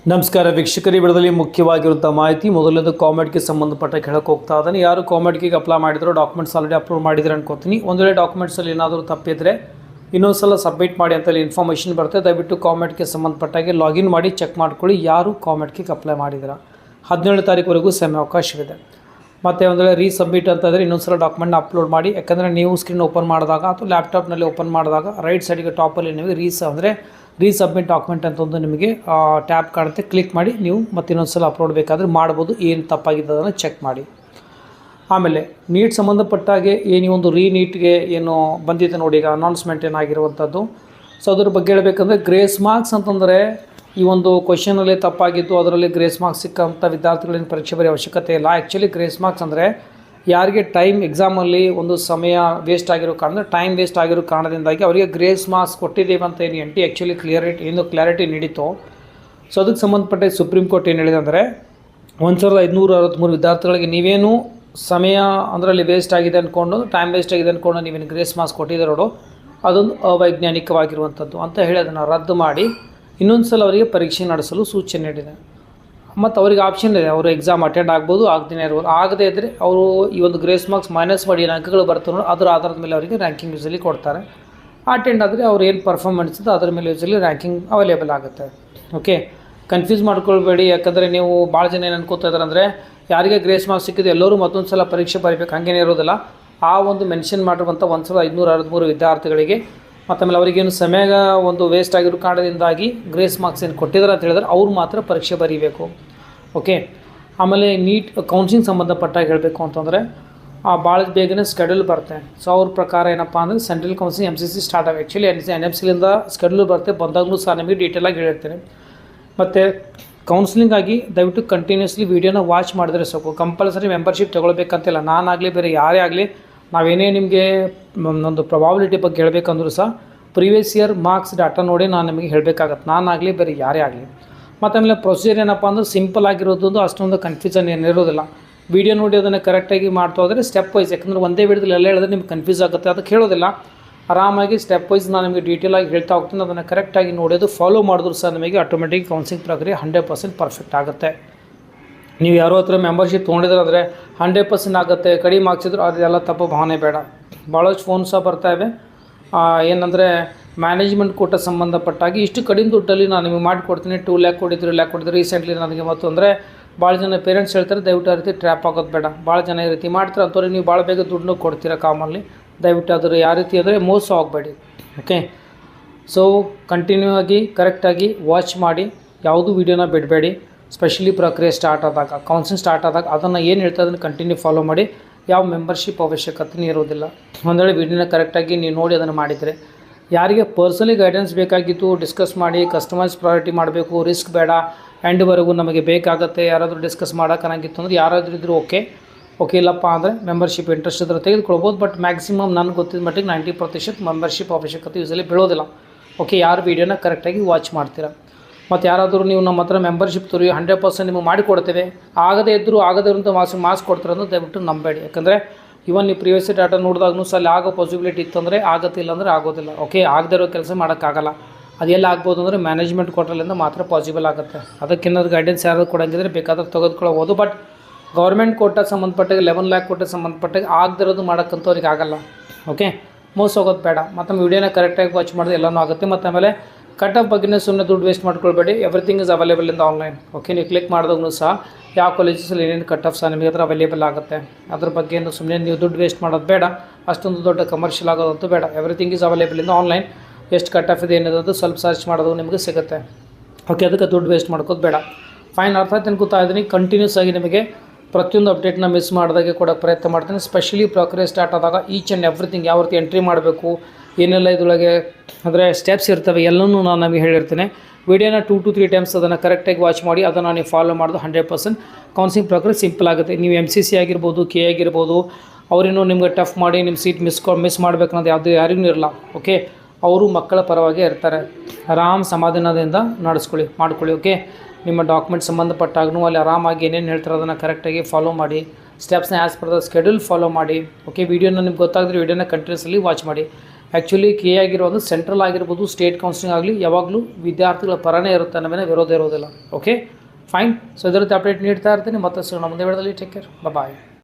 ನಮಸ್ಕಾರ ವೀಕ್ಷಕರು, ವಿಡಿಯೋದಲ್ಲಿ ಮುಖ್ಯವಾಗಿರುವಂಥ ಮಾಹಿತಿ. ಮೊದಲನೇದು ಕಾಮೆಂಟ್ಗೆ ಸಂಬಂಧಪಟ್ಟ ಹೇಳಕ್ಕೆ ಹೋಗ್ತಾ ಇದ್ದಾನೆ. ಯಾರು ಕಾಮೆಂಟ್ಗೆ ಅಪ್ಲೈ ಮಾಡಿದ್ರು ಡಾಕ್ಯುಮೆಂಟ್ಸ್ ಆಲ್ರೆಡಿ ಅಪ್ಲೋಡ್ ಮಾಡಿದ್ರೆ ಅನ್ಕೋತೀನಿ. ಒಂದು ವೇಳೆ ಡಾಕ್ಯುಮೆಂಟ್ಸಲ್ಲಿ ಏನಾದರೂ ತಪ್ಪಿದ್ರೆ ಇನ್ನೊಂದ್ಸಲ ಸಬ್ಮಿಟ್ ಮಾಡಿ ಅಂತೇಳಿ ಇನ್ಫಾರ್ಮೇಷನ್ ಬರುತ್ತೆ. ದಯವಿಟ್ಟು ಕಾಮೆಂಟ್ಗೆ ಸಂಬಂಧಪಟ್ಟಾಗೆ ಲಾಗಿನ್ ಮಾಡಿ ಚೆಕ್ ಮಾಡ್ಕೊಳ್ಳಿ ಯಾರು ಕಾಮೆಂಟ್ಗೆ ಅಪ್ಲೈ ಮಾಡಿದ್ರೆ. 17ನೇ ತಾರೀಕುವರೆಗೂ ಸಮಯಾವಕಾಶವಿದೆ. ಮತ್ತು ಒಂದು ವೇಳೆ ರೀಸಬ್ಮಿಟ್ ಅಂತಂದರೆ ಇನ್ನೊಂದ್ಸಲ ಡಾಕ್ಯುಮೆಂಟ್ನ ಅಪ್ಲೋಡ್ ಮಾಡಿ. ಯಾಕಂದರೆ ನೀವು ಸ್ಕ್ರೀನ್ ಓಪನ್ ಮಾಡಿದಾಗ ಅಥವಾ ಲ್ಯಾಪ್ಟಾಪ್ನಲ್ಲಿ ಓಪನ್ ಮಾಡಿದಾಗ ರೈಟ್ ಸೈಡಿಗೆ ಟಾಪಲ್ಲಿ ನಿಮಗೆ ರೀಸಬ್ಮಿಟ್ ಡಾಕ್ಯುಮೆಂಟ್ ಅಂತ ಒಂದು ನಿಮಗೆ ಟ್ಯಾಬ್ ಕಾಣುತ್ತೆ. ಕ್ಲಿಕ್ ಮಾಡಿ ನೀವು ಮತ್ತೆ ಇನ್ನೊಂದ್ಸಲ ಅಪ್ಲೋಡ್ ಬೇಕಾದರೆ ಮಾಡ್ಬೋದು. ಏನು ತಪ್ಪಾಗಿದೆ ಅದನ್ನು ಚೆಕ್ ಮಾಡಿ. ಆಮೇಲೆ ನೀಟ್ ಸಂಬಂಧಪಟ್ಟಾಗೆ ಏನು ಒಂದು ನೀಟ್ಗೆ ಏನು ಬಂದಿದೆ ನೋಡಿ, ಈಗ ಅನೌನ್ಸ್ಮೆಂಟ್ ಏನಾಗಿರುವಂಥದ್ದು. ಸೊ ಅದ್ರ ಬಗ್ಗೆ ಹೇಳಬೇಕಂದ್ರೆ ಗ್ರೇಸ್ ಮಾರ್ಕ್ಸ್ ಅಂತಂದರೆ ಈ ಒಂದು ಕ್ವಶನಲ್ಲಿ ತಪ್ಪಾಗಿದ್ದು ಅದರಲ್ಲಿ ಗ್ರೇಸ್ ಮಾರ್ಕ್ಸ್ ಸಿಕ್ಕಂಥ ವಿದ್ಯಾರ್ಥಿಗಳಿಂದ ಪರೀಕ್ಷೆ ಬರೆಯೋ ಅವಶ್ಯಕತೆ ಇಲ್ಲ. ಆ್ಯಕ್ಚುಲಿ ಗ್ರೇಸ್ ಮಾರ್ಕ್ಸ್ ಅಂದರೆ ಯಾರಿಗೆ ಟೈಮ್ ಎಕ್ಸಾಮಲ್ಲಿ ಒಂದು ಸಮಯ ವೇಸ್ಟ್ ಆಗಿರೋ ಕಾರಣ, ಟೈಮ್ ವೇಸ್ಟ್ ಆಗಿರೋ ಕಾರಣದಿಂದಾಗಿ ಅವರಿಗೆ ಗ್ರೇಸ್ ಮಾರ್ಕ್ಸ್ ಕೊಟ್ಟಿದ್ದೇವೆ ಅಂತ ಏನು ಆ್ಯಕ್ಚುಲಿ ಕ್ಲಿಯರಿಟಿ ನೀಡಿತ್ತು. ಸೊ ಅದಕ್ಕೆ ಸಂಬಂಧಪಟ್ಟ ಸುಪ್ರೀಂ ಕೋರ್ಟ್ ಏನು ಹೇಳಿದೆ ಅಂದರೆ 1563 ವಿದ್ಯಾರ್ಥಿಗಳಿಗೆ ನೀವೇನು ಸಮಯ ಅದರಲ್ಲಿ ವೇಸ್ಟ್ ಆಗಿದೆ ಅಂದ್ಕೊಂಡು, ಟೈಮ್ ವೇಸ್ಟ್ ಆಗಿದೆ ಅಂದ್ಕೊಂಡು ನೀವೇನು ಗ್ರೇಸ್ ಮಾರ್ಕ್ಸ್ ಕೊಟ್ಟಿದ್ದಾರೋ ಅದೊಂದು ಅವೈಜ್ಞಾನಿಕವಾಗಿರುವಂಥದ್ದು ಅಂತ ಹೇಳಿ ಅದನ್ನು ರದ್ದು ಮಾಡಿ ಇನ್ನೊಂದು ಸಲ ಅವರಿಗೆ ಪರೀಕ್ಷೆ ನಡೆಸಲು ಸೂಚನೆ ನೀಡಿದೆ. ಮತ್ತು ಅವ್ರಿಗೆ ಆಪ್ಷನ್ ಇದೆ, ಅವರು ಎಕ್ಸಾಮ್ ಅಟೆಂಡ್ ಆಗ್ಬೋದು, ಆಗದೇ ಇರ್ಬೋದು. ಆಗದೇ ಇದ್ದರೆ ಅವರು ಈ ಒಂದು ಗ್ರೇಸ್ ಮಾರ್ಕ್ಸ್ ಮೈನಸ್ ಮಾಡಿ ಏನು ಅಂಕಗಳು ಬರ್ತವೆ ಅದರ ಆಧಾರದ ಮೇಲೆ ಅವರಿಗೆ ರ್ಯಾಂಕಿಂಗ್ ಯೂಸಲಿ ಕೊಡ್ತಾರೆ. ಅಟೆಂಡ್ ಆದರೆ ಅವ್ರು ಏನು ಪರ್ಫಾರ್ಮೆನ್ಸ್ ಇದೆ ಅದರ ಮೇಲೆ ಯೂಸಲಿ ರ್ಯಾಂಕಿಂಗ್ ಅವೈಲೇಬಲ್ ಆಗುತ್ತೆ. ಓಕೆ, ಕನ್ಫ್ಯೂಸ್ ಮಾಡ್ಕೊಳ್ಬೇಡಿ. ಯಾಕಂದರೆ ನೀವು ಭಾಳ ಜನ ಏನು ಅನ್ಕೋತಾ ಇದ್ದಾರೆ ಅಂದರೆ ಯಾರಿಗೆ ಗ್ರೇಸ್ ಮಾರ್ಕ್ಸ್ ಸಿಕ್ಕಿದೆ ಎಲ್ಲರೂ ಮತ್ತೊಂದು ಸಲ ಪರೀಕ್ಷೆ ಬರೀಬೇಕು, ಹಾಗೇನೇ ಇರೋದಿಲ್ಲ. ಆ ಒಂದು ಮೆನ್ಷನ್ ಮಾಡಿರುವಂಥ 1563 ವಿದ್ಯಾರ್ಥಿಗಳಿಗೆ ಮತ್ತು ಆಮೇಲೆ ಅವರಿಗೇನು ಸಮಯ ಒಂದು ವೇಸ್ಟ್ ಆಗಿರೋ ಕಾರಣದಿಂದಾಗಿ ಗ್ರೇಸ್ ಮಾರ್ಕ್ಸ್ ಏನು ಕೊಟ್ಟಿದ್ದಾರೆ ಅಂತ ಹೇಳಿದ್ರೆ ಅವ್ರು ಮಾತ್ರ ಪರೀಕ್ಷೆ ಬರೀಬೇಕು. ಓಕೆ, ಆಮೇಲೆ ನೀಟ್ ಕೌನ್ಸಿಲಿಂಗ್ ಸಂಬಂಧಪಟ್ಟಾಗ ಹೇಳಬೇಕು ಅಂತಂದರೆ ಭಾಳ ಬೇಗನೆ ಸ್ಕೆಡ್ಯೂಲ್ ಬರುತ್ತೆ. ಸೊ ಅವ್ರ ಪ್ರಕಾರ ಏನಪ್ಪ ಅಂದರೆ ಸೆಂಟ್ರಲ್ ಕೌನ್ಸಿಲಿಂಗ್ MCC ಸ್ಟಾರ್ಟ್ ಆಗಿ ಆ್ಯಕ್ಚುಲಿ NMCಲಿಂದ ಸ್ಕೆಡ್ಯೂಲ್ ಬರುತ್ತೆ. ಬಂದಾಗಲೂ ಸಹ ನಿಮಗೆ ಡೀಟೇಲಾಗಿ ಹೇಳಿರ್ತೀನಿ. ಮತ್ತು ಕೌನ್ಸಿಲಿಂಗ್ ಆಗಿ ದಯವಿಟ್ಟು ಕಂಟಿನ್ಯೂಸ್ಲಿ ವೀಡಿಯೋನ ವಾಚ್ ಮಾಡಿದ್ರೆ ಸಾಕು. Compulsory membership ತೊಗೊಳ್ಬೇಕಂತಿಲ್ಲ. ನಾನಾಗಲಿ ಬೇರೆ ಯಾರೇ ಆಗಲಿ, ನಾವೇನೇ ನಿಮಗೆ ಒಂದು ಪ್ರೊಬಾಬಿಲಿಟಿ ಬಗ್ಗೆ ಹೇಳಬೇಕಂದ್ರೂ ಸಹ ಪ್ರೀವಿಯಸ್ ಇಯರ್ ಮಾರ್ಕ್ಸ್ ಡಾಟಾ ನೋಡಿ ನಾನು ನಿಮಗೆ ಹೇಳಬೇಕಾಗತ್ತೆ, ನಾನಾಗಲಿ ಬೇರೆ ಯಾರೇ ಆಗಲಿ. ಮತ್ತು ಆಮೇಲೆ ಪ್ರೊಸೀಜರ್ ಏನಪ್ಪ ಅಂದರೆ ಸಿಂಪಲ್ ಆಗಿರೋದು, ಅಷ್ಟೊಂದು ಕನ್ಫ್ಯೂಷನ್ ಏನಿರೋದಿಲ್ಲ. ವೀಡಿಯೋ ನೋಡಿ ಅದನ್ನು ಕರೆಕ್ಟಾಗಿ ಮಾಡ್ತಾ ಹೋದರೆ ಸ್ಟೆಪ್ ವೈಸ್, ಯಾಕಂದರೆ ಒಂದೇ ವಿಡಿಯೋದಲ್ಲಿ ಎಲ್ಲ ಹೇಳಿದ್ರೆ ನಿಮ್ಗೆ ಕನ್ಫ್ಯೂಸ್ ಆಗುತ್ತೆ, ಅದಕ್ಕೆ ಹೇಳೋದಿಲ್ಲ. ಆರಾಮಾಗಿ ಸ್ಟೆಪ್ ವೈಸ್ ನಾನು ನಿಮಗೆ ಡೀಟೇಲಾಗಿ ಹೇಳ್ತಾ ಹೋಗ್ತೀನಿ. ಅದನ್ನು ಕರೆಕ್ಟಾಗಿ ನೋಡೋದು ಫಾಲೋ ಮಾಡಿದ್ರು ಸಹ ನಿಮಗೆ ಆಟೋಮೆಟಿಕ್ ಕೌನ್ಸಿಲಿಂಗ್ ಪ್ರಕ್ರಿಯೆ 100% ಪರ್ಫೆಕ್ಟ್ ಆಗುತ್ತೆ. ನೀವು ಯಾರೋ ಹತ್ರ ಮೆಂಬರ್ಶಿಪ್ ತೊಗೊಂಡಿದ್ರೆ ಅಂದರೆ 100% ಆಗುತ್ತೆ, ಕಡಿಮೆ ಹಾಕ್ಸಿದ್ರು ಅದೆಲ್ಲ ತಪ್ಪು ಭಾವನೆ ಬೇಡ. ಭಾಳಷ್ಟು ಫೋನ್ ಸಹ ಬರ್ತಾಯಿವೆ ಏನಂದರೆ ಮ್ಯಾನೇಜ್ಮೆಂಟ್ ಕೋಟ ಸಂಬಂಧಪಟ್ಟಾಗಿ ಇಷ್ಟು ಕಡಿಮೆ ದುಡ್ಡಲ್ಲಿ ನಾನು ನಿಮಗೆ ಮಾಡಿಕೊಡ್ತೀನಿ, 2 ಲ್ಯಾಕ್ ಕೊಡಿದ್ರು ರೀಸೆಂಟ್ಲಿ ನನಗೆ. ಮತ್ತು ಅಂದರೆ ಭಾಳ ಜನ ಪೇರೆಂಟ್ಸ್ ಹೇಳ್ತಾರೆ ದಯವಿಟ್ಟು ಆ ರೀತಿ ಟ್ರ್ಯಾಪ್ ಆಗೋದು ಬೇಡ. ಭಾಳ ಜನ ಈ ರೀತಿ ಮಾಡ್ತಾರೆ ಅಂಥವ್ರಿಗೆ ನೀವು ಭಾಳ ಬೇಗ ದುಡ್ಡನ್ನು ಕೊಡ್ತೀರಾ ಕಾಮನ್ಲಿ. ದಯವಿಟ್ಟು ಅದರ ಯಾವ ರೀತಿ ಅಂದರೆ ಮೋಸ ಹೋಗಬೇಡಿ. ಓಕೆ, ಸೊ ಕಂಟಿನ್ಯೂ ಆಗಿ ಕರೆಕ್ಟಾಗಿ ವಾಚ್ ಮಾಡಿ, ಯಾವುದು ವೀಡಿಯೋನ ಬಿಡಬೇಡಿ. ಸ್ಪೆಷಲಿ ಪ್ರಕ್ರಿಯೆ ಸ್ಟಾರ್ಟ್ ಆದಾಗ, ಕೌನ್ಸಿಲಿಂಗ್ ಸ್ಟಾರ್ಟ್ ಆದಾಗ ಅದನ್ನು ಏನು ಹೇಳ್ತಾ ಅದನ್ನು ಕಂಟಿನ್ಯೂ ಫಾಲೋ ಮಾಡಿ. ಯಾವ ಮೆಂಬರ್ಶಿಪ್ ಅವಶ್ಯಕತೆ ಇರೋದಿಲ್ಲ. ಒಂದು ವೇಳೆ ವೀಡಿಯೋನ ಕರೆಕ್ಟಾಗಿ ನೀವು ನೋಡಿ ಅದನ್ನು ಮಾಡಿದರೆ, ಯಾರಿಗೆ ಪರ್ಸನಲಿ ಗೈಡೆನ್ಸ್ ಬೇಕಾಗಿತ್ತು ಡಿಸ್ಕಸ್ ಮಾಡಿ, ಕಸ್ಟಮೈಸ್ ಪ್ರಯಾರಿಟಿ ಮಾಡಬೇಕು, ರಿಸ್ಕ್ ಬೇಡ, ಎಂಡ್ವರೆಗೂ ನಮಗೆ ಬೇಕಾಗುತ್ತೆ, ಯಾರಾದರೂ ಡಿಸ್ಕಸ್ ಮಾಡೋಕ್ಕಾಗಿತ್ತು ಅಂದರೆ ಯಾರಾದರೂ ಇದ್ದರೂ ಓಕೆ ಇಲ್ಲಪ್ಪ ಅಂದರೆ ಮೆಂಬರ್ಶಿಪ್ ಇಂಟ್ರೆಸ್ಟ್ ಇದ್ದರೆ ತೆಗೆದುಕೊಳ್ಬೋದು. ಬಟ್ ಮ್ಯಾಕ್ಸಿಮಮ್ ನನಗೆ ಗೊತ್ತಿದ್ದ ಮಟ್ಟಿಗೆ 90% ಮೆಂಬರ್ಶಿಪ್ ಅವಶ್ಯಕತೆ ಯೂಸಲಿ ಬೀಳೋದಿಲ್ಲ. ಓಕೆ, ಯಾರು ವೀಡಿಯೋನ ಕರೆಕ್ಟಾಗಿ ವಾಚ್ ಮಾಡ್ತೀರಾ. ಮತ್ತು ಯಾರಾದರೂ ನೀವು ನಮ್ಮ ಹತ್ರ ಮೆಂಬರ್ಶಿಪ್ ತೋರಿ 100% ನಿಮಗೆ ಮಾಡಿಕೊಡ್ತೇವೆ, ಆಗದೇ ಇರೋಂಥ ಮಾರ್ಕ್ಸ್ ಕೊಡ್ತಾರೆ ಅಂದರೆ ದಯವಿಟ್ಟು ನಂಬೇಡಿ. ಯಾಕಂದರೆ ಇವನ್ ನೀವು ಪ್ರೀವಿಯಸ್ ಡಾಟಾ ನೋಡಿದಾಗೂ ಸಹ ಅಲ್ಲಿ ಆಗೋ ಪಾಸಿಬಿಲಿಟಿ ಇತ್ತಂದರೆ ಆಗುತ್ತಿಲ್ಲ ಅಂದರೆ ಆಗೋದಿಲ್ಲ. ಓಕೆ, ಆಗದೇ ಇರೋ ಕೆಲಸ ಮಾಡೋಕ್ಕಾಗಲ್ಲ. ಅದೆಲ್ಲ ಆಗ್ಬೋದು ಅಂದರೆ ಮ್ಯಾನೇಜ್ಮೆಂಟ್ ಕೋಟಲಿಂದ ಮಾತ್ರ ಪಾಸಿಬಲ್ ಆಗುತ್ತೆ. ಅದಕ್ಕೇನಾದ್ರು ಗೈಡೆನ್ಸ್ ಯಾರು ಕೊಡೋಂಗಿದ್ರೆ ಬೇಕಾದ್ರೆ ತೆಗೆದುಕೊಳ್ಳಬಹುದು. ಬಟ್ ಗೌರ್ಮೆಂಟ್ ಕೋಟ ಸಂಬಂಧಪಟ್ಟಾಗ 11 ಲ್ಯಾಕ್ ಕೋಟ ಸಂಬಂಧಪಟ್ಟಾಗ ಆಗದಿರೋದು ಮಾಡೋಕ್ಕಂಥವ್ರಿಗೆ ಆಗಲ್ಲ. ಓಕೆ, ಮೋಸ ಹೋಗೋದು ಬೇಡ. ಮತ್ತು ವೀಡಿಯೋನ ಕರೆಕ್ಟಾಗಿ ವಾಚ್ ಮಾಡಿದ್ರೆ ಎಲ್ಲನೂ ಆಗುತ್ತೆ. ಮತ್ತು ಆಮೇಲೆ ಕಟ್ ಆಫ್ ಬಗ್ಗೆನೇ ಸುಮ್ಮನೆ ದುಡ್ಡು ವೇಸ್ಟ್ ಮಾಡ್ಕೊಳ್ಬೇಡಿ. Everything is available in the online. Okay, ನೀವು ಕ್ಲಿಕ್ ಮಾಡಿದಾಗೂ ಸಹ ಯಾವ ಕಾಲೇಜಸಲ್ಲಿ ಏನೇನು ಕಟ್ ಆಫ್ ಸಹ ನಿಮಗೆ ಹತ್ರ ಅವೈಲೇಬಲ್ ಆಗುತ್ತೆ. ಅದ್ರ ಬಗ್ಗೆ ಸುಮ್ಮನೆ ನೀವು ದುಡ್ಡು ವೇಸ್ಟ್ ಮಾಡೋದು ಬೇಡ. ಅಷ್ಟೊಂದು ದೊಡ್ಡ ಕಮರ್ಷಿಯಲ್ ಆಗೋದಂತೂ ಬೇಡ. Everything is available in the online. ಎಷ್ಟು ಕಟ್ ಆಫ್ ಇದೆ ಏನಿರೋದು ಸ್ವಲ್ಪ ಸರ್ಚ್ ಮಾಡೋದು ನಿಮಗೆ ಸಿಗುತ್ತೆ. ಓಕೆ, ಅದಕ್ಕೆ ದುಡ್ಡು ವೇಸ್ಟ್ ಮಾಡ್ಕೋದು ಬೇಡ. ಫೈನ್, ಅರ್ಥ ಆಯ್ತು ಅನ್ಕೋತಾ ಇದ್ದೀನಿ. ಕಂಟಿನ್ಯೂಸ್ ಆಗಿ ನಿಮಗೆ ಪ್ರತಿಯೊಂದು ಅಪ್ಡೇಟ್ನ ಮಿಸ್ ಮಾಡಿದಾಗೆ ಕೊಡೋಕ್ಕೆ ಪ್ರಯತ್ನ ಮಾಡ್ತೀನಿ. ಸ್ಪೆಷಲಿ ಪ್ರಕ್ರಿಯೆ ಸ್ಟಾರ್ಟ್ ಆದಾಗ ಈಚ್ ಆ್ಯಂಡ್ ಎವ್ರಿಥಿಂಗ್ ಯಾವ ರೀತಿ ಎಂಟ್ರಿ ಮಾಡಬೇಕು, ಏನೆಲ್ಲ ಇದರೊಳಗೆ ಅಂದರೆ ಸ್ಟೆಪ್ಸ್ ಇರ್ತವೆ ಎಲ್ಲನೂ ನಾನು ನಮಗೆ ಹೇಳಿರ್ತೀನಿ. ವೀಡಿಯೋನ 2 to 3 ಟೈಮ್ಸ್ ಅದನ್ನು ಕರೆಕ್ಟಾಗಿ ವಾಚ್ ಮಾಡಿ ಅದನ್ನು ನೀವು ಫಾಲೋ ಮಾಡೋದು 100% ಕೌನ್ಸಿಲಿಂಗ್ ಪ್ರಕ್ರಿಯೆ ಸಿಂಪಲ್ ಆಗುತ್ತೆ. ನೀವು MCC ಆಗಿರ್ಬೋದು, KA ಆಗಿರ್ಬೋದು, ಅವರೇನೋ ನಿಮ್ಗೆ ಟಫ್ ಮಾಡಿ ನಿಮ್ಮ ಸೀಟ್ ಮಿಸ್ ಮಾಡಬೇಕನ್ನೋದು ಯಾರಿಗೂ ಇರಲ್ಲ. ಓಕೆ, ಅವರು ಮಕ್ಕಳ ಪರವಾಗಿ ಇರ್ತಾರೆ. ಆರಾಮ್ ಸಮಾಧಾನದಿಂದ ಮಾಡ್ಕೊಳ್ಳಿ. ಓಕೆ, ನಿಮ್ಮ ಡಾಕ್ಯುಮೆಂಟ್ ಸಂಬಂಧಪಟ್ಟಾಗೂ ಅಲ್ಲಿ ಆರಾಮಾಗಿ ಏನೇನು ಹೇಳ್ತಾರೆ ಅದನ್ನು ಕರೆಕ್ಟಾಗಿ ಫಾಲೋ ಮಾಡಿ. ಸ್ಟೆಪ್ಸ್ನ as per the schedule follow ಮಾಡಿ. ಓಕೆ, ವೀಡಿಯೋನ ನಿಮ್ಗೆ ಗೊತ್ತಾಗಿದ್ರೆ ವೀಡಿಯೋನ ಕಂಟಿನ್ಯೂಸ್ಲಿ ವಾಚ್ ಮಾಡಿ. ಆ್ಯಕ್ಚುಲಿ ಕೆ ಆಗಿರೋ ಒಂದು ಸೆಂಟ್ರಲ್ ಆಗಿರ್ಬೋದು, ಸ್ಟೇಟ್ ಕೌನ್ಸಿಲಿಂಗ್ ಆಗಲಿ ಯಾವಾಗಲೂ ವಿದ್ಯಾರ್ಥಿಗಳ ಪರನೇ ಇರುತ್ತೆ, ನಮಗೆ ವಿರೋಧ ಇರೋದಿಲ್ಲ. Okay fine. ಸೊ ಇದರ ಅಪ್ಡೇಟ್ ನೀಡ್ತಾ ಇರ್ತೀನಿ. ಮತ್ತೆ ಸಿಗೋಣ ಮುಂದೆ ವಿಡಿಯೋದಲ್ಲಿ. ಟೇಕ್ ಕೇರ್, ಬಾಯ್.